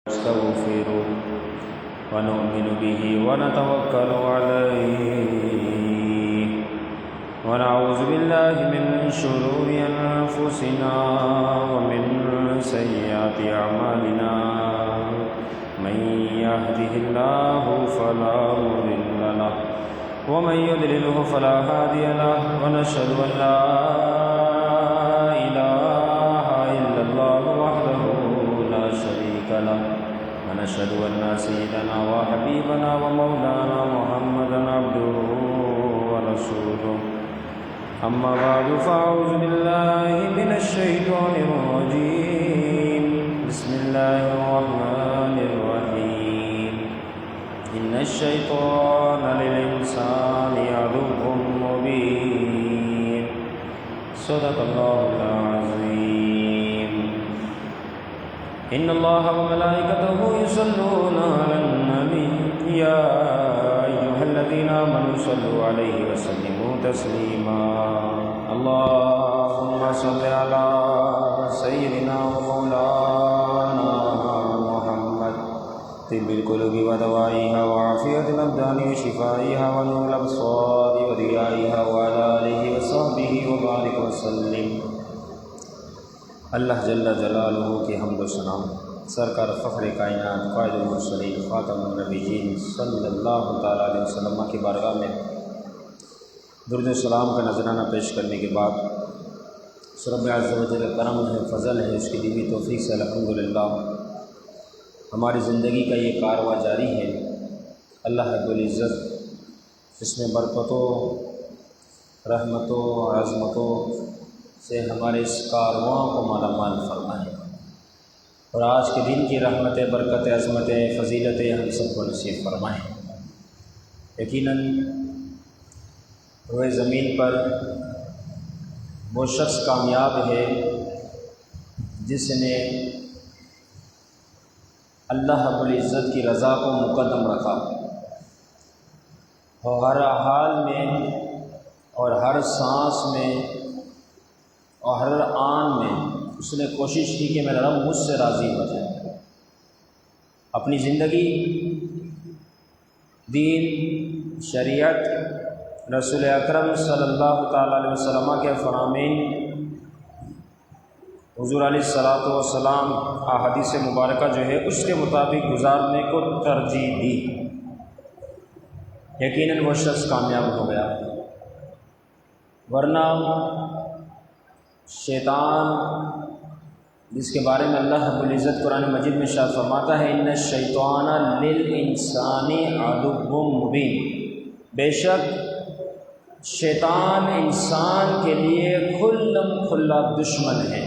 نستغفره ونؤمن به ونتوكل عليه ونعوذ بالله من شرور أنفسنا ومن سيئات أعمالنا من يهده الله فلا مضل له ومن يضلله فلا هادي له ونشهد أن لا إله إلا الله وحده لا شريك له ونشهد أن سيدنا وحبيبنا ومولانا محمدا عبده ورسوله أما بعد فأعوذ بالله من الشيطان الرجيم بسم الله الرحمن الرحيم إن الشيطان للإنسان عدو مبين صدق الله العظيم إن الله وملائكته يصلون على النبي يا أيها الذين آمنوا صلوا عليه وسلموا تسليما اللهم صل على سيدنا ومولانا محمد طب القلوب ودوائها وعافية الأبدان وشفائها ونور الأبصار وضيائها وعلى آله وصحبه وبارك وسلم۔ اللہ جل جلالہ کی حمد و ثنا، سرکار فخر کائنات قائد المرسلین خاتم النبیین صلی اللہ تعالیٰ علیہ وسلم کی بارگاہ میں درود و سلام کا نذرانہ پیش کرنے کے بعد رب عز و جل کرم ہے، فضل ہے، اس کی دی ہوئی توفیق سے الحمدللہ ہماری زندگی کا یہ کارواں جاری ہے۔ اللہ رب العزت اس میں برکتوں، رحمتوں اور عظمتوں سے ہمارے اس کارواں کو مالا مال فرمائے، اور آج کے دن کی رحمت، برکت، عظمت، فضیلتیں ہم سب کو نصیب فرمائیں۔ یقیناً روئے زمین پر وہ شخص کامیاب ہے جس نے اللہ رب العزت کی رضا کو مقدم رکھا، اور ہر حال میں اور ہر سانس میں اور ہر آن میں اس نے کوشش کی کہ میرا رب مجھ سے راضی ہو جائے۔ اپنی زندگی، دین، شریعت، رسول اکرم صلی اللہ تعالیٰ علیہ وسلم کے فرامین، حضور علیہ الصلاۃ والسلام احادیث مبارکہ جو ہے اس کے مطابق گزارنے کو ترجیح دی۔ یقیناً وہ شخص کامیاب ہو گیا، ورنہ شیطان، جس کے بارے میں اللہ رب العزت قرآن مجید میں ارشاد فرماتا ہے ان الشیطان للانسان عدو مبین، بے شک شیطان انسان کے لیے کھلم کھلا دشمن ہے۔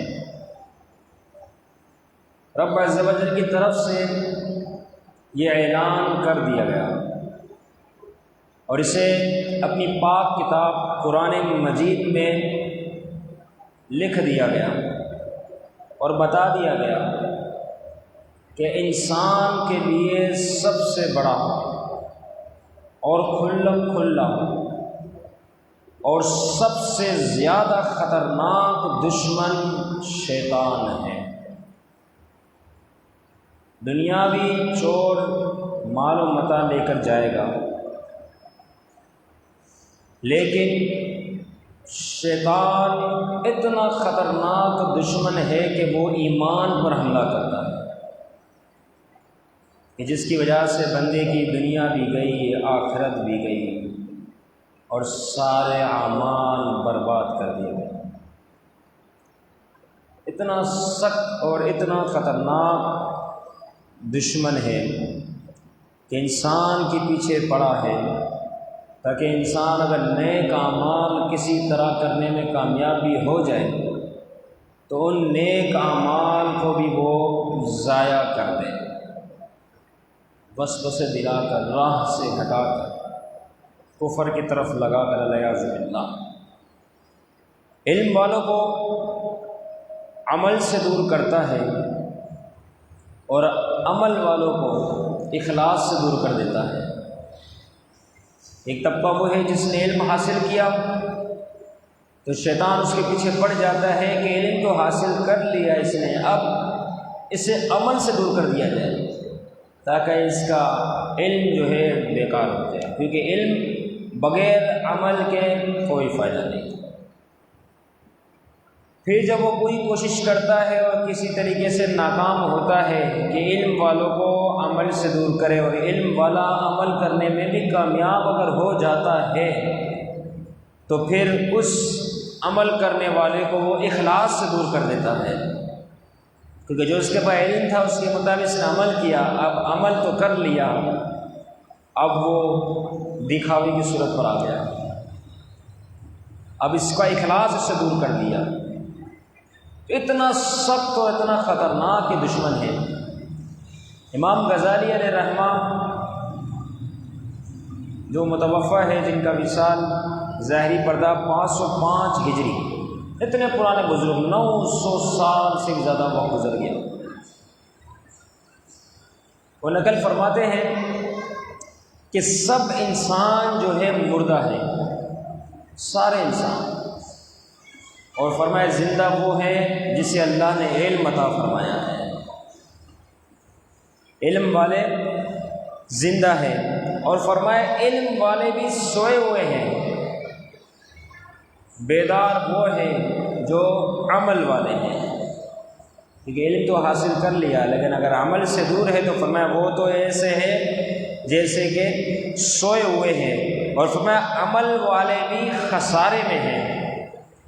رب عز و جل کی طرف سے یہ اعلان کر دیا گیا، اور اسے اپنی پاک کتاب قرآن مجید میں لکھ دیا گیا اور بتا دیا گیا کہ انسان کے لیے سب سے بڑا اور کھلم کھلا اور سب سے زیادہ خطرناک دشمن شیطان ہے۔ دنیاوی چور مال و متاع لے کر جائے گا، لیکن شیطان اتنا خطرناک دشمن ہے کہ وہ ایمان پر حملہ کرتا ہے، کہ جس کی وجہ سے بندے کی دنیا بھی گئی، آخرت بھی گئی، اور سارے اعمال برباد کر دیے گئے۔ اتنا سخت اور اتنا خطرناک دشمن ہے کہ انسان کے پیچھے پڑا ہے، تاکہ انسان اگر نیک اعمال کسی طرح کرنے میں کامیابی ہو جائے تو ان نیک اعمال کو بھی وہ ضائع کر دے، وسوسے دلا کر، راہ سے ہٹا کر، کفر کی طرف لگا کر، والعیاذ باللہ۔ علم والوں کو عمل سے دور کرتا ہے، اور عمل والوں کو اخلاص سے دور کر دیتا ہے۔ ایک طبقہ وہ ہے جس نے علم حاصل کیا تو شیطان اس کے پیچھے پڑ جاتا ہے کہ علم تو حاصل کر لیا اس نے، اب اسے عمل سے دور کر دیا جائے تاکہ اس کا علم جو ہے بیکار ہو جائے، کیونکہ علم بغیر عمل کے کوئی فائدہ نہیں۔ پھر جب وہ پوری کوشش کرتا ہے اور کسی طریقے سے ناکام ہوتا ہے کہ علم والوں کو عمل سے دور کرے، اور علم والا عمل کرنے میں بھی کامیاب اگر ہو جاتا ہے تو پھر اس عمل کرنے والے کو وہ اخلاص سے دور کر دیتا ہے، کیونکہ جو اس کے پاس علم تھا اس کے مطابق اس نے عمل کیا، اب عمل تو کر لیا، اب وہ دکھاوے کی صورت پر آ گیا، اب اس کا اخلاص اس سے دور کر دیا۔ اتنا سخت اور اتنا خطرناک یہ دشمن ہے۔ امام غزالی علیہ رحمہ جو متوفی ہے، جن کا وصال ظاہری پردہ 505 ہجری، اتنے پرانے بزرگ، 900 سال سے بھی زیادہ وقت گزر گیا، وہ نقل فرماتے ہیں کہ سب انسان جو ہے مردہ ہے، سارے انسان، اور فرمایا زندہ وہ ہے جسے اللہ نے علم عطا فرمایا ہے۔ علم والے زندہ ہیں، اور فرمایا علم والے بھی سوئے ہوئے ہیں، بیدار وہ ہیں جو عمل والے ہیں، کیونکہ علم تو حاصل کر لیا لیکن اگر عمل سے دور ہے تو فرمایا وہ تو ایسے ہے جیسے کہ سوئے ہوئے ہیں، اور فرمایا عمل والے بھی خسارے میں ہیں،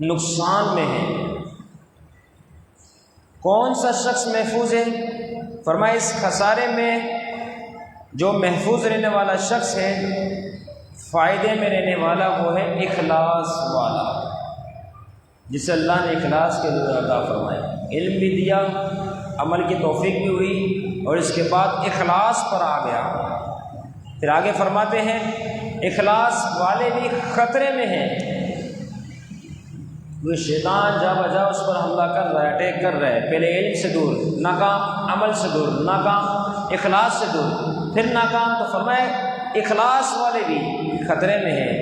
نقصان میں ہیں۔ کون سا شخص محفوظ ہے؟ فرمایا اس خسارے میں جو محفوظ رہنے والا شخص ہے، فائدے میں رہنے والا وہ ہے اخلاص والا، جسے اللہ نے اخلاص کے لیے عطا فرمایا، علم بھی دیا، عمل کی توفیق بھی ہوئی، اور اس کے بعد اخلاص پر آ گیا۔ پھر آگے فرماتے ہیں اخلاص والے بھی خطرے میں ہیں، وہ شیطان جا بجا اس پر حملہ کر رہا ہے، اٹیک کر رہا ہے، پہلے علم سے دور، ناکام، عمل سے دور، ناکام، اخلاص سے دور، پھر ناکام، تو فرمایا اخلاص والے بھی خطرے میں ہیں،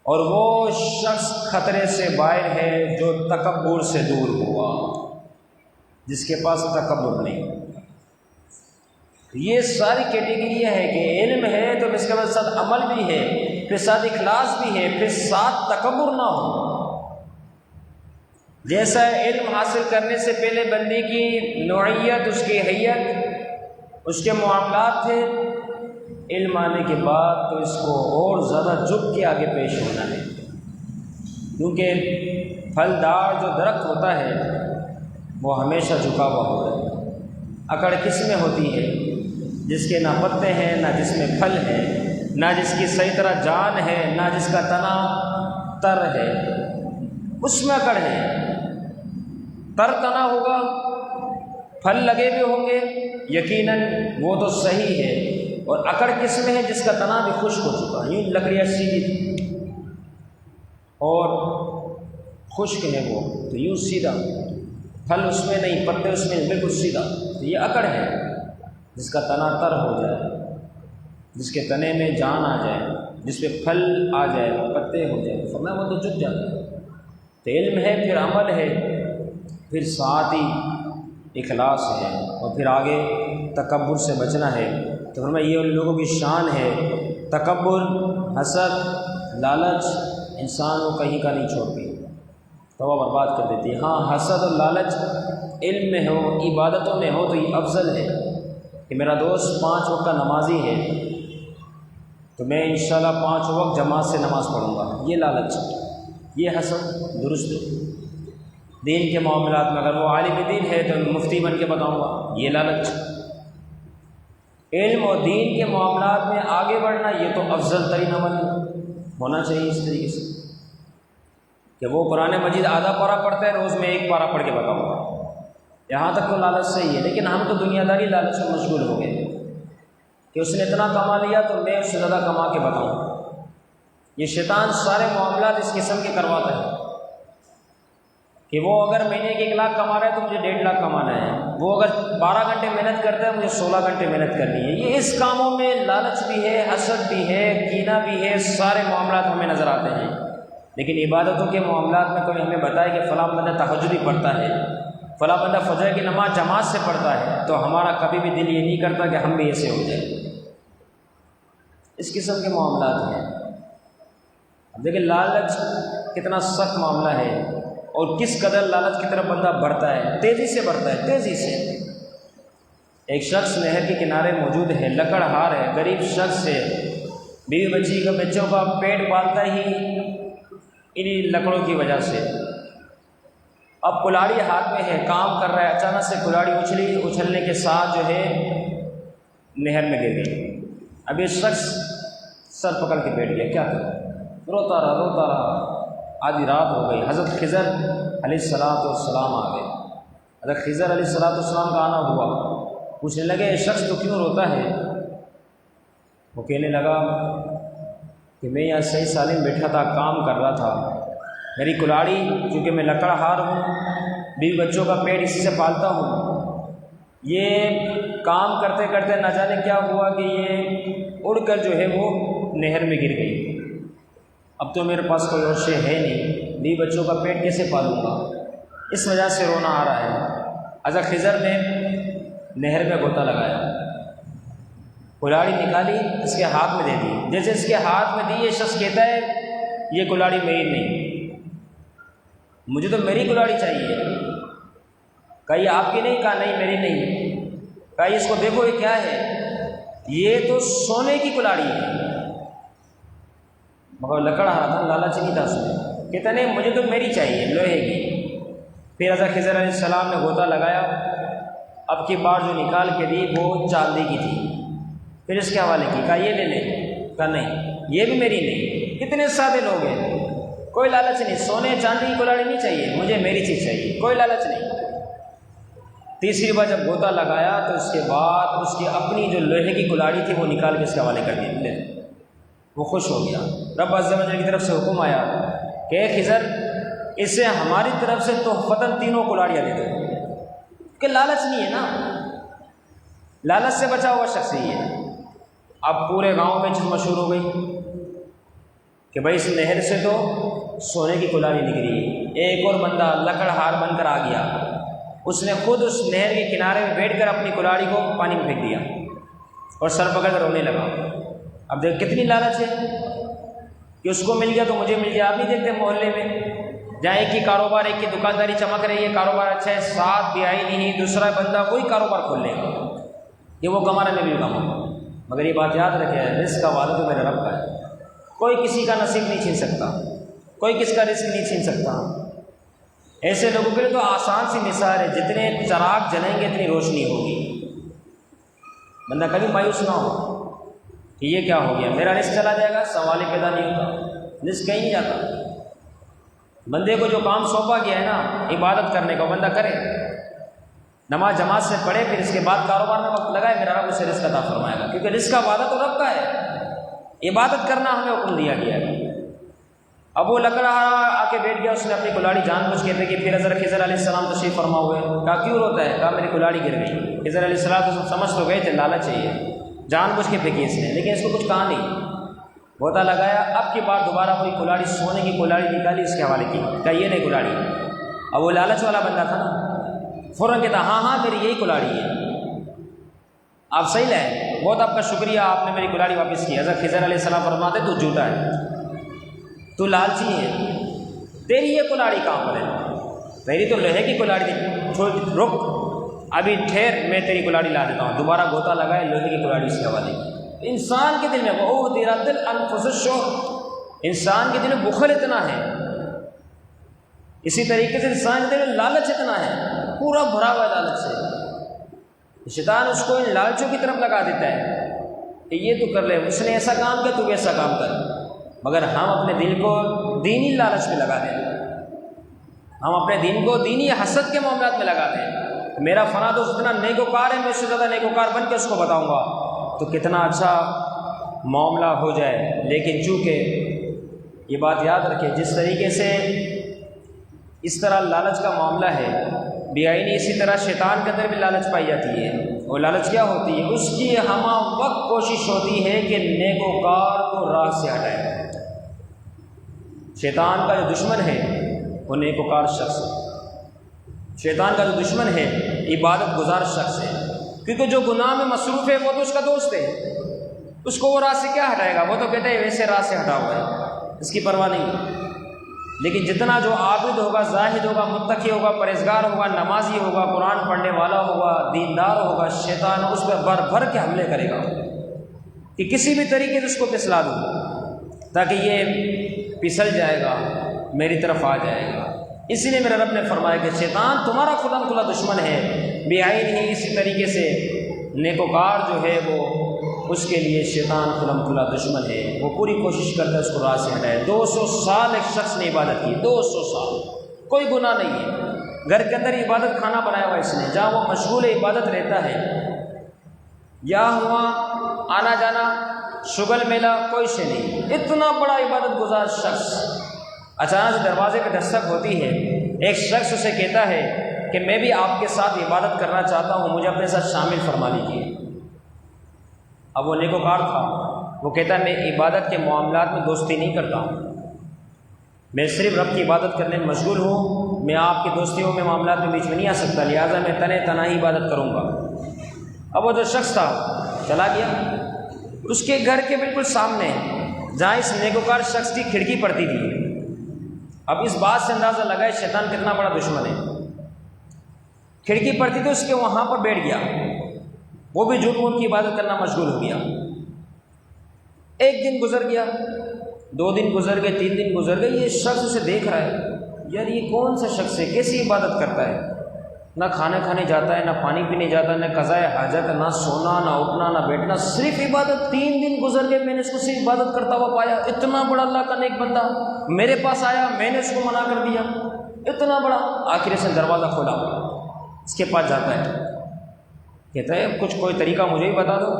اور وہ شخص خطرے سے باہر ہے جو تکبر سے دور ہوا، جس کے پاس تکبر نہیں۔ یہ ساری کیٹیگری یہ ہے کہ علم ہے تو اس کے بعد ساتھ عمل بھی ہے، پھر ساتھ اخلاص بھی ہے، پھر ساتھ تکبر نہ ہو۔ جیسا علم حاصل کرنے سے پہلے بندے کی نوعیت، اس کی حیت، اس کے معاملات تھے، علم آنے کے بعد تو اس کو اور زیادہ جھک کے آگے پیش ہونا ہے، کیونکہ پھلدار جو درخت ہوتا ہے وہ ہمیشہ جھکا ہوا ہوتا ہے۔ اکڑ کس میں ہوتی ہے؟ جس کے نہ پتے ہیں، نہ جس میں پھل ہے، نہ جس کی صحیح طرح جان ہے، نہ جس کا تنا تر ہے، اس میں اکڑ ہے۔ تر تنا ہوگا، پھل لگے بھی ہوں گے، یقیناً وہ تو صحیح ہے، اور اکڑ کس میں ہے؟ جس کا تنا بھی خشک ہو چکا ہے، یوں لکڑیاں سیدھی تھی اور خشک ہے وہ، تو یوں سیدھا، پھل اس میں نہیں، پتے اس میں بالکل سیدھا، تو یہ اکڑ ہے۔ جس کا تنا تر ہو جائے، جس کے تنے میں جان آ جائے، جس پہ پھل آ جائے، پتے ہو جائے، فرمایا وہ تو جھک جاتا ہے۔ تو علم ہے، پھر عمل ہے، پھر ساتھ ہی اخلاص ہے، اور پھر آگے تکبر سے بچنا ہے۔ تو فرمایا یہ ان لوگوں کی شان ہے، تکبر، حسد، لالچ انسان کو کہیں کا نہیں چھوڑتی، توبہ برباد کر دیتی ہے۔ ہاں حسد اور لالچ علم میں ہو، عبادتوں میں ہو تو یہ افضل ہے کہ میرا دوست 5 وقت کا نمازی ہے تو میں انشاءاللہ 5 وقت جماعت سے نماز پڑھوں گا، یہ لالچ، یہ حسد درست ہے۔ دین کے معاملات میں اگر وہ عالم دین ہے تو مفتی بن کے بتاؤں گا، یہ لالچ۔ علم اور دین کے معاملات میں آگے بڑھنا یہ تو افضل ترین عمل ہونا چاہیے، اس طریقے سے کہ وہ قرآن مجید آدھا پارہ پڑھتا ہے، روز میں 1 پارہ پڑھ کے بتاؤں گا، یہاں تک تو لالچ صحیح ہے۔ لیکن ہم تو دنیا داری لالچ میں مشغول ہو گئے کہ اس نے اتنا کما لیا تو میں اس سے زیادہ کما کے بتاؤں۔ یہ شیطان سارے معاملات اس قسم کے کرواتا ہے کہ وہ اگر مہینے کے 1 لاکھ کما رہا ہے تو مجھے 1.5 لاکھ کمانا ہے، وہ اگر 12 گھنٹے محنت کرتا ہے مجھے 16 گھنٹے محنت کرنی ہے۔ یہ اس کاموں میں لالچ بھی ہے، حسد بھی ہے، کینہ بھی ہے، سارے معاملات ہمیں نظر آتے ہیں۔ لیکن عبادتوں کے معاملات میں کوئی ہمیں بتائے کہ فلاں بندہ تہجد بھی پڑھتا ہے، فلاں بندہ فجر کی نماز جماعت سے پڑھتا ہے، تو ہمارا کبھی بھی دل یہ نہیں کرتا کہ ہم بھی ایسے ہو جائیں۔ اس قسم کے معاملات ہیں۔ اب دیکھیں لالچ کتنا سخت معاملہ ہے، اور کس قدر لالچ کی طرف بندہ بڑھتا ہے، تیزی سے بڑھتا ہے، تیزی سے۔ ایک شخص نہر کے کنارے موجود ہے، لکڑہار ہے، غریب شخص ہے، بیوی بچی کا بچوں کا پیٹ پالتا ہی انہی لکڑوں کی وجہ سے۔ اب کلاڑی ہاتھ میں ہے، کام کر رہا ہے، اچانک سے کلاڑی اچھلنے کے ساتھ جو ہے نہر میں گر گئی۔ اب یہ شخص سر پکڑ کے بیٹھ گیا، کیا کرے، روتا رہا، آدھی رات ہو گئی۔ حضرت خضر علیہ السلام آ گئے۔ حضرت خضر علیہ السلام کا آنا ہوا، پوچھنے لگے یہ شخص تو کیوں روتا ہے؟ وہ کہنے لگا کہ میں یہاں صحیح سالم بیٹھا تھا، کام کر رہا تھا، میری کلاڑی، چونکہ میں لکڑہار ہوں، بیوی بچوں کا پیٹ اسی سے پالتا ہوں، یہ کام کرتے کرتے نہ جانے کیا ہوا کہ یہ اڑ کر جو ہے وہ نہر میں گر گئی۔ اب تو میرے پاس کوئی اور شے ہے نہیں، بیوی بچوں کا پیٹ کیسے پالوں گا، اس وجہ سے رونا آ رہا ہے۔ حضرت خضر نے نہر میں غوطہ لگایا، کلاڑی نکالی، اس کے ہاتھ میں دے دی۔ جیسے اس کے ہاتھ میں دی، یہ شخص کہتا ہے یہ کلاڑی میری نہیں، مجھے تو میری کلاڑی چاہیے۔ کہا یہ آپ کی نہیں؟ کہا نہیں میری نہیں۔ کہا اس کو دیکھو یہ کیا ہے؟ یہ تو سونے کی کلاڑی ہے، مگر لکڑہار تھا، لالچ نہیں تھا اس میں۔ کہتا نہیں مجھے تو میری چاہیے، لوہے کی۔ پھر حضرت خضر علیہ السلام نے غوطہ لگایا، اب کی بار جو نکال کے دی وہ چاندی کی تھی، پھر اس کے حوالے کی۔ کہا یہ لے لے۔ کہا نہیں یہ بھی میری نہیں۔ کتنے سادے لوگ ہیں، کوئی لالچ نہیں، سونے چاندی کی کلاڑی نہیں چاہیے، مجھے میری چیز چاہیے، کوئی لالچ نہیں۔ تیسری بار جب غوطہ لگایا تو اس کے بعد اس کی اپنی جو لوہے کی کلاڑی تھی وہ نکال کے اس کے حوالے کر دی، لے۔ وہ خوش ہو گیا۔ رب عز و جل کی طرف سے حکم آیا کہ اے خضر اسے ہماری طرف سے تحفتاً تینوں کلاڑیاں دے دو، کہ لالچ نہیں ہے نا، لالچ سے بچا ہوا شخص ہی ہے۔ اب پورے گاؤں میں چیز مشہور ہو گئی کہ بھائی اس نہر سے تو سونے کی کلاڑی نکلی۔ ایک اور بندہ لکڑہار بن کر آ گیا، اس نے خود اس نہر کے کنارے میں بیٹھ کر اپنی کلاڑی کو پانی میں پھینک دیا اور سر پکڑ کر رونے لگا۔ اب دیکھ کتنی لالچ ہے کہ اس کو مل گیا تو مجھے مل گیا۔ آپ نہیں دیکھتے محلے میں جہاں ایک کی کاروبار، ایک کی دکانداری چمک رہی ہے، کاروبار اچھا ہے، ساتھ بھی آئی نہیں، دوسرا بندہ وہی کاروبار کھول لے گا کہ وہ کمانا میں بھی کماؤں۔ مگر یہ بات یاد رکھے، رزق کا وعدہ تو میرے رب کا ہے، کوئی کسی کا نصیب نہیں چھین سکتا، کوئی کس کا رزق نہیں چھین سکتا۔ ایسے لوگوں کے لیے تو آسان سی مثال ہے، جتنے چراغ جلیں گے اتنی روشنی ہوگی۔ بندہ کبھی مایوس نہ ہو کہ یہ کیا ہو گیا، میرا رزق چلا جائے گا، سوال ہی پیدا نہیں ہوتا، رزق کہیں نہیں جاتا۔ بندے کو جو کام سونپا گیا ہے نا عبادت کرنے کا، بندہ کرے، نماز جماعت سے پڑھے، پھر اس کے بعد کاروبار میں وقت لگائے، میرا رب اسے رزق عطا فرمائے گا، کیونکہ رزق کا وعدہ تو رب کا ہے، عبادت کرنا ہمیں حکم دیا گیا ہے۔ اب وہ لکڑہار آ کے بیٹھ گیا، اس نے اپنی کلاڑی جان بوجھ کے پھینکی۔ پھر حضرت خضر علیہ السلام تشریف فرما ہوئے، کہا کیوں روتا ہے؟ کہا میری کلاڑی گر گئی۔ خضر علیہ السلام تو سمجھ تو گئے تھے لالچ چاہیے، جان بوجھ کے پھینکی اس نے، لیکن اس کو کچھ کہا نہیں۔ غوطہ لگایا، اب کی بار دوبارہ وہی کلاڑی، سونے کی کلاڑی نکالی، اس کے حوالے کی، کہا یہ نہیں کلاڑی۔ اب وہ لالچ والا بندہ تھا نا، فوراً کہتا ہاں ہاں میری یہی کلاڑی ہے، آپ صحیح لائے، بہت آپ کا شکریہ، آپ نے میری کلاڑی واپس کی۔ حضرت خضر علیہ السلام فرماتے تو جھوٹا ہے، تو لالچی ہے، تیری یہ کلاڑی کہاں پر ہے؟ تیری تو لوہے کی کلاڑی تھی، چھوڑ رک، ابھی ٹھہر، میں تیری کلاڑی لا دیتا ہوں۔ دوبارہ غوطہ لگائے، لوہے کی کلاڑی اس کے حوالے کی۔ انسان کے دل میں وَأُحْضِرَتِ الْأَنفُسُ الشُّحَّ، انسان کے دل میں بخل اتنا ہے، اسی طریقے سے انسان کے دل میں لالچ اتنا ہے، پورا بھرا ہوا ہے لالچ سے۔ شیطان اس کو ان لالچوں کی طرف لگا دیتا ہے کہ یہ تو کر لے، اس نے ایسا کام کیا تو ویسا کام کر، مگر ہم اپنے دل کو دینی لالچ میں لگا دیں، ہم اپنے دین کو دینی حسد کے معاملات میں لگا دیں۔ میرا فلاں دوست اتنا نیکوکار ہے، میں اس سے زیادہ نیکوکار بن کے اس کو بتاؤں گا تو کتنا اچھا معاملہ ہو جائے۔ لیکن چونکہ یہ بات یاد رکھے، جس طریقے سے اس طرح لالچ کا معاملہ ہے بے آئینی، اسی طرح شیطان کے اندر بھی لالچ پائی جاتی ہے۔ وہ لالچ کیا ہوتی ہے؟ اس کی ہمہ وقت کوشش ہوتی ہے کہ نیکوکار کو راہ سے ہٹائے۔ شیطان کا جو دشمن ہے وہ نیکوکار شخص ہے، شیطان کا جو دشمن ہے عبادت گزار شخص ہے، کیونکہ جو گناہ میں مصروف ہے وہ تو اس کا دوست ہے، اس کو وہ راہ سے کیا ہٹائے گا، وہ تو کہتے ہیں ویسے راہ سے ہٹا ہوا ہے، اس کی پرواہ نہیں۔ لیکن جتنا جو عابد ہوگا، زاہد ہوگا، متقی ہوگا، پرہیزگار ہوگا، نمازی ہوگا، قرآن پڑھنے والا ہوگا، دیندار ہوگا، شیطان اس پہ بھر بھر کے حملے کرے گا کہ کسی بھی طریقے سے اس کو پھسلا دوں تاکہ یہ پھسل جائے گا، میری طرف آ جائے گا۔ اسی لیے میرے رب نے فرمایا کہ شیطان تمہارا کھلا کھلا دشمن ہے، بعین ہی اسی طریقے سے نیکوکار جو ہے وہ اس کے لیے شیطان کھلم کھلا دشمن ہے، وہ پوری کوشش کرتا ہے اس کو راہ سے ہٹائے۔ 200 سال ایک شخص نے عبادت کی، 200 سال، کوئی گناہ نہیں ہے، گھر کے اندر عبادت خانہ بنایا ہوا اس نے، جہاں وہ مشغول عبادت رہتا ہے، یا ہوا آنا جانا شغل میلہ کوئی شے نہیں، اتنا بڑا عبادت گزار شخص اچانک سے دروازے پہ دستک ہوتی ہے، ایک شخص اسے کہتا ہے کہ میں بھی آپ کے ساتھ عبادت کرنا چاہتا ہوں، مجھے اپنے ساتھ شامل فرما لیجیے۔ اب وہ نیکوکار تھا، وہ کہتا ہے میں عبادت کے معاملات میں دوستی نہیں کرتا ہوں، میں صرف رب کی عبادت کرنے میں مشغول ہوں، میں آپ کی دوستیوں میں معاملات میں بیچ میں نہیں آ سکتا، لہٰذا میں تنہائی عبادت کروں گا۔ اب وہ جو شخص تھا چلا گیا، اس کے گھر کے بالکل سامنے جہاں اس نیکوکار شخص کی کھڑکی پڑتی تھی، اب اس بات سے اندازہ لگائے شیطان کتنا بڑا دشمن ہے، کھڑکی پڑتی تھی اس کے وہاں پر بیٹھ گیا، وہ بھی جھوٹ موٹ کی عبادت کرنا مشغول ہو گیا۔ ایک دن گزر گیا، 2 دن گزر گئے، 3 دن گزر گئے، یہ شخص اسے دیکھ رہا ہے، یار یہ کون سا شخص ہے، کیسی عبادت کرتا ہے، نہ کھانے کھانے جاتا ہے، نہ پانی پینے جاتا ہے، نہ قضاء حاجت، نہ سونا، نہ اٹھنا، نہ بیٹھنا، صرف عبادت۔ 3 دن گزر گئے، میں نے اس کو صرف عبادت کرتا ہوا پایا، اتنا بڑا اللہ کا نیک بندہ میرے پاس آیا، میں نے اس کو منع کر دیا، اتنا بڑا۔ آخر سے دروازہ کھولا، اس کے پاس جاتا ہے، کہتا ہے کچھ کوئی طریقہ مجھے ہی بتا دو،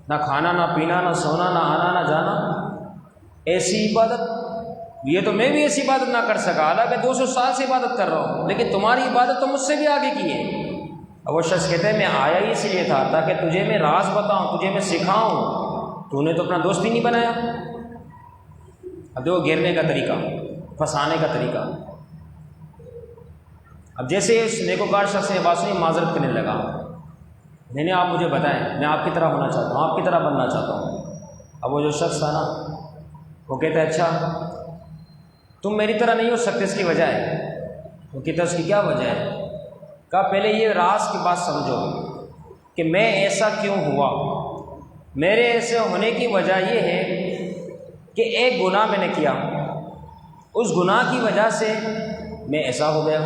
نہ کھانا، نہ پینا، نہ سونا، نہ آنا، نہ جانا، ایسی عبادت، یہ تو میں بھی ایسی عبادت نہ کر سکا، حالانکہ 200 سال سے عبادت کر رہا ہوں، لیکن تمہاری عبادت تو مجھ سے بھی آگے کی ہے۔ اب وہ شخص کہتا ہے میں آیا ہی اس لیے تھا تاکہ تجھے میں راز بتاؤں، تجھے میں سکھاؤں، تو نے تو اپنا دوست ہی نہیں بنایا۔ اب دیکھو گھیرنے کا طریقہ، پھنسانے کا طریقہ۔ اب جیسے اس نیکوکار شخص نے بات سنی، معذرت کرنے لگا، نہیں آپ مجھے بتائیں، میں آپ کی طرح ہونا چاہتا ہوں، آپ کی طرح بننا چاہتا ہوں۔ اب وہ جو شخص تھا نا، وہ کہتا ہے اچھا تم میری طرح نہیں ہو سکتے، اس کی وجہ ہے۔ وہ کہتا ہے اس کی کیا وجہ ہے؟ کہا پہلے یہ راز کی بات سمجھو کہ میں ایسا کیوں ہوا، میرے ایسے ہونے کی وجہ یہ ہے کہ ایک گناہ میں نے کیا، اس گناہ کی وجہ سے میں ایسا ہو گیا۔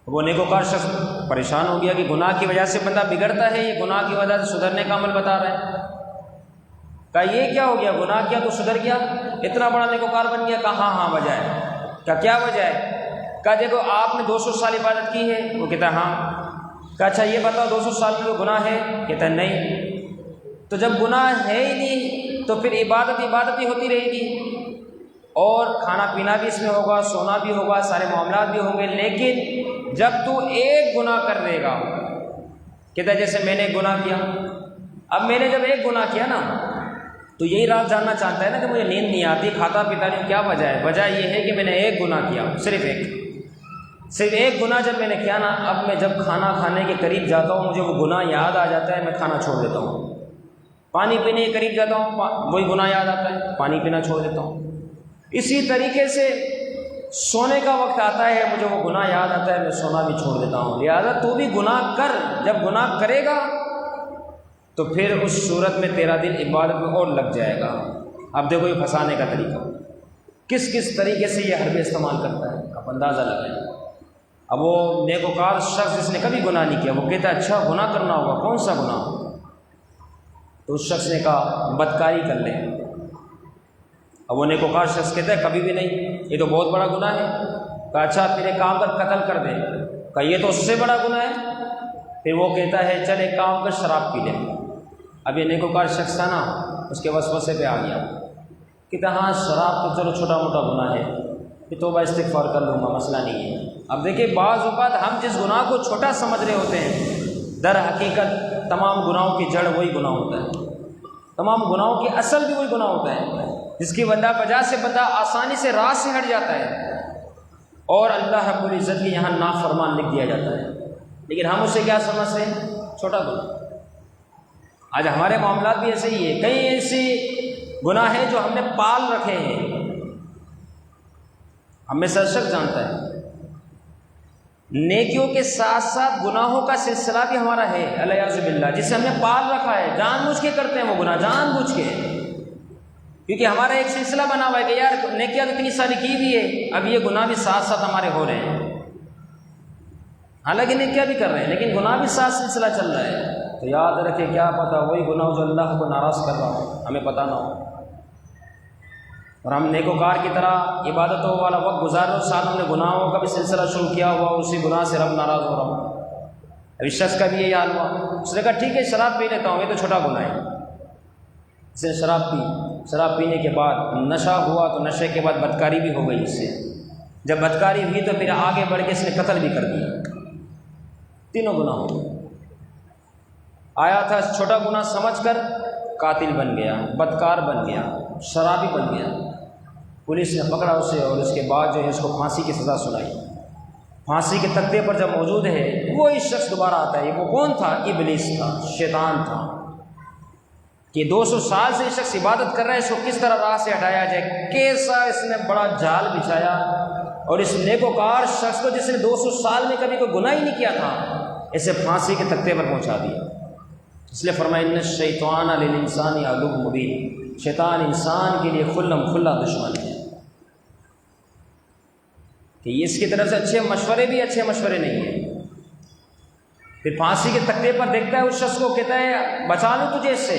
وہ نیکوکار شخص پریشان ہو گیا کہ گناہ کی وجہ سے بندہ بگڑتا ہے، یہ گناہ کی وجہ سے سدھرنے کا عمل بتا رہا ہے۔ کہا یہ کیا ہو گیا، گناہ کیا تو سدھر گیا، اتنا بڑا نیکوکار بن گیا؟ کہا ہاں وجہ ہے۔ کہا کیا وجہ ہے؟ کہا دیکھو آپ نے 200 سال عبادت کی ہے۔ وہ کہتا ہے ہاں۔ کہا اچھا یہ بتاؤ 200 سال میں کوئی گناہ ہے؟ کہتا ہے نہیں۔ تو جب گناہ ہے ہی نہیں تو پھر عبادت ہی ہوتی رہے گی، اور کھانا پینا بھی اس میں ہوگا، سونا بھی ہوگا، سارے معاملات بھی ہوں گے، لیکن جب تو ایک گناہ کر دے گا، کہتا ہے جیسے میں نے گناہ کیا، اب میں نے جب ایک گناہ کیا نا تو یہی راز جاننا چاہتا ہے نا کہ مجھے نیند نہیں آتی، کھاتا پیتا نہیں، کیا وجہ ہے؟ وجہ یہ ہے کہ میں نے ایک گناہ کیا، صرف ایک گناہ جب میں نے کیا نا، اب میں جب کھانا کھانے کے قریب جاتا ہوں مجھے وہ گناہ یاد آ جاتا ہے، میں کھانا چھوڑ دیتا ہوں۔ پانی پینے کے قریب جاتا ہوں وہی گناہ یاد آتا ہے، پانی پینا چھوڑ دیتا ہوں۔ اسی طریقے سے سونے کا وقت آتا ہے، مجھے وہ گناہ یاد آتا ہے، میں سونا بھی چھوڑ دیتا ہوں۔ لہٰذا تو بھی گناہ کر، جب گناہ کرے گا تو پھر اس صورت میں تیرا دل عبادت میں اور لگ جائے گا۔ اب دیکھو یہ پھنسانے کا طریقہ، کس طریقے سے یہ حربے استعمال کرتا ہے، آپ اندازہ لگائیں۔ اب وہ نیکوکار شخص جس نے کبھی گناہ نہیں کیا، وہ کہتا ہے اچھا گناہ کرنا ہوگا، کون سا گناہ؟ تو اس شخص نے کہا بدکاری کر لیں۔ اب وہ نیکوکار شخص کہتا ہے کبھی بھی نہیں، یہ تو بہت بڑا گناہ ہے۔ کہا اچھا پھر ایک کام کر قتل کر دے۔ کہا یہ تو اس سے بڑا گناہ ہے۔ پھر وہ کہتا ہے چل ایک کام کر شراب پی لے۔ اب یہ نیکوکار شخص تھا نا، اس کے وسوسے پہ آ گیا، کہتا ہاں شراب تو چلو چھوٹا موٹا گناہ ہے، کہ توبہ استغفار کر لوں گا، مسئلہ نہیں ہے۔ اب دیکھیں بعض اوقات ہم جس گناہ کو چھوٹا سمجھ رہے ہوتے ہیں، در حقیقت تمام گناہوں کی جڑ وہی گناہ ہوتا ہے، تمام گناہوں کی اصل بھی وہی گناہ ہوتا ہے، جس کی وجہ سے بندہ آسانی سے راہ سے ہٹ جاتا ہے۔ اور اللہ رب العزت کے یہاں نافرمان لکھ دیا جاتا ہے، لیکن ہم اسے کیا سمجھتے ہیں؟ چھوٹا گناہ۔ آج ہمارے معاملات بھی ایسے ہی ہے، کئی ایسے گناہ ہیں جو ہم نے پال رکھے ہیں، ہم میں سے ہر شخص جانتا ہے۔ نیکیوں کے ساتھ ساتھ گناہوں کا سلسلہ بھی ہمارا ہے الیاذ باللہ، جسے ہم نے پال رکھا ہے، جان بوجھ کے کرتے ہیں وہ گناہ، جان بوجھ کے، کیونکہ ہمارا ایک سلسلہ بنا ہوا ہے کہ یار نیکیاں تو اتنی ساری کی بھی ہے، اب یہ گناہ بھی ساتھ ساتھ ہمارے ہو رہے ہیں، حالانکہ نیکیاں بھی کر رہے ہیں لیکن گناہ بھی ساتھ سلسلہ چل رہا ہے۔ تو یاد رکھے، کیا پتہ وہی گناہ جو اللہ کو ناراض کر رہا ہو، ہمیں پتہ نہ ہو، اور ہم نیکوکار کی طرح عبادتوں والا وقت گزار رہے، ساتھ ہم نے گناہوں کا بھی سلسلہ شروع کیا ہوا، اسی گناہ سے رب ناراض ہو رہا ہوں۔ اب اس شخص کا بھی یہی حال ہوا، اس نے کہا ٹھیک ہے شراب پی لیتا ہوں، یہ تو چھوٹا گناہ ہے۔ اس نے شراب پی، شراب پینے کے بعد نشہ ہوا، تو نشے کے بعد بدکاری بھی ہو گئی اس سے، جب بدکاری ہوئی تو پھر آگے بڑھ کے اس نے قتل بھی کر دیا، تینوں گناہ ہو گئے۔ آیا تھا چھوٹا گناہ سمجھ کر، قاتل بن گیا، بدکار بن گیا، شرابی بن گیا۔ پولیس نے پکڑا اسے اور اس کے بعد جو ہے اس کو پھانسی کی سزا سنائی۔ پھانسی کے تختے پر جب موجود ہے وہی شخص دوبارہ آتا ہے۔ وہ کون تھا؟ ابلیس تھا، شیطان تھا، کہ 200 سال سے یہ شخص عبادت کر رہا ہے، اس کو کس طرح راہ سے ہٹایا جائے، کیسا اس نے بڑا جال بچھایا، اور اس نیکوکار شخص کو جس نے 200 سال میں کبھی کوئی گناہ ہی نہیں کیا تھا، اسے پھانسی کے تختے پر پہنچا دیا۔ اس لیے فرمایا ان الشیطان للانسان عدو مبین، شیطان انسان کے لیے کھلم کھلا دشمن ہے، کہ اس کی طرف سے اچھے مشورے بھی اچھے مشورے نہیں ہیں۔ پھر پھانسی کے تختے پر دیکھتا ہے اس شخص کو، کہتا ہے بچا لوں تجھے اس سے،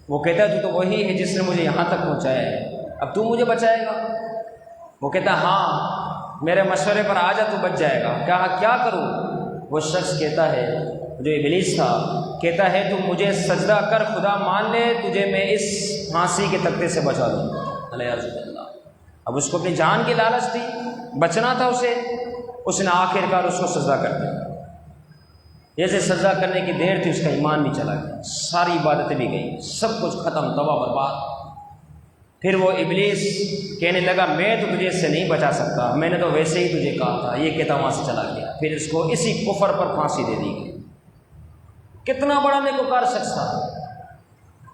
وہ کہتا ہے تو وہی ہے جس نے مجھے یہاں تک پہنچایا ہے، اب تو مجھے بچائے گا؟ وہ کہتا ہے ہاں میرے مشورے پر آ جا تو بچ جائے گا۔ کیا کروں؟ وہ شخص کہتا ہے، جو ابلیس تھا، کہتا ہے تو مجھے سجدہ کر، خدا مان لے تجھے میں اس پھانسی کے تختے سے بچا دوں گا۔ الیاذ باللہ۔ اب اس کو اپنی جان کی لالچ تھی، بچنا تھا اسے، اس نے آخر کار اس کو سجدہ کر دیا۔ جیسے سجدہ کرنے کی دیر تھی اس کا ایمان بھی چلا گیا، ساری عبادتیں بھی گئیں، سب کچھ ختم، تباہ برباد۔ پھر وہ ابلیس کہنے لگا میں تو تجھے اس سے نہیں بچا سکتا، میں نے تو ویسے ہی تجھے کہا تھا، یہ کہتا وہاں سے چلا گیا۔ پھر اس کو اسی کفر پر پھانسی دے دی گئی۔ کتنا بڑا نیکوکار شخص تھا،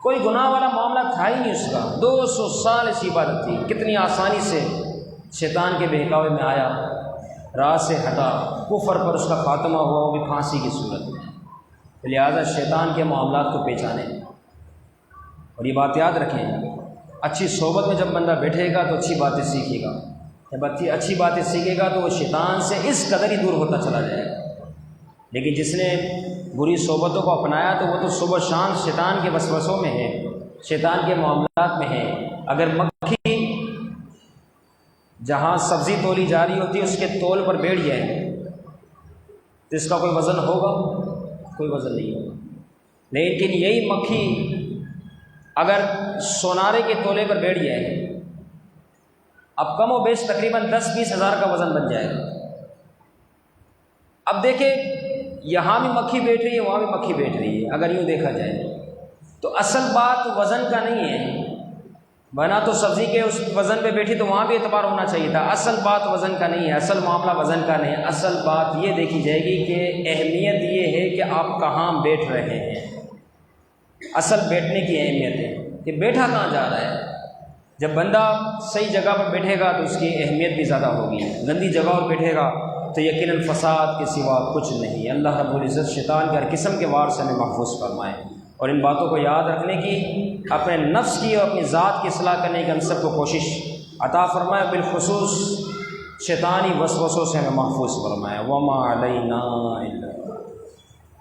کوئی گناہ والا معاملہ تھا ہی نہیں اس کا، 200 سال اس کی عبادت تھی، کتنی آسانی سے شیطان کے بہکاوے میں آیا، راہ سے ہٹا، کفر پر اس کا خاتمہ ہوا، وہ بھی پھانسی کی صورت میں۔ لہٰذا شیطان کے معاملات کو پہچانیں، اور یہ بات یاد رکھیں، اچھی صحبت میں جب بندہ بیٹھے گا تو اچھی باتیں سیکھے گا، جب اچھی باتیں سیکھے گا تو وہ شیطان سے اس قدر ہی دور ہوتا چلا جائے گا۔ لیکن جس نے بری صحبتوں کو اپنایا تو وہ تو صبح شام شیطان کے وسوسوں میں ہے، شیطان کے معاملات میں ہے۔ اگر مکھی جہاں سبزی تولی جا رہی ہوتی ہے اس کے تول پر بیٹھ جائے تو اس کا کوئی وزن ہوگا؟ کوئی وزن نہیں ہوگا۔ لیکن یہی مکھی اگر سونارے کے تولے پر بیٹھ جائے، اب کم و بیش تقریباً 10-20 ہزار کا وزن بن جائے گا۔ اب دیکھیں یہاں بھی مکھی بیٹھ رہی ہے، وہاں بھی مکھی بیٹھ رہی ہے، اگر یوں دیکھا جائے تو اصل بات وزن کا نہیں ہے، بنا تو سبزی کے اس وزن پہ بیٹھی تو وہاں بھی اعتبار ہونا چاہیے تھا۔ اصل بات وزن کا نہیں ہے، اصل معاملہ وزن کا نہیں ہے، اصل بات یہ دیکھی جائے گی کہ اہمیت یہ ہے کہ آپ کہاں بیٹھ رہے ہیں، اصل بیٹھنے کی اہمیت ہے کہ بیٹھا کہاں جا رہا ہے۔ جب بندہ صحیح جگہ پر بیٹھے گا تو اس کی اہمیت بھی زیادہ ہوگی، گندی جگہ پر بیٹھے گا تو یقیناً فساد کے سوا کچھ نہیں۔ اللہ رب العزت شیطان کے ہر قسم کے وار سے ہمیں محفوظ فرمائے، اور ان باتوں کو یاد رکھنے کی، اپنے نفس کی اور اپنی ذات کی اصلاح کرنے کی ہم سب کو کوشش عطا فرمائے، بالخصوص شیطانی وسوسوں سے ہمیں محفوظ فرمائے۔ وما علینا الا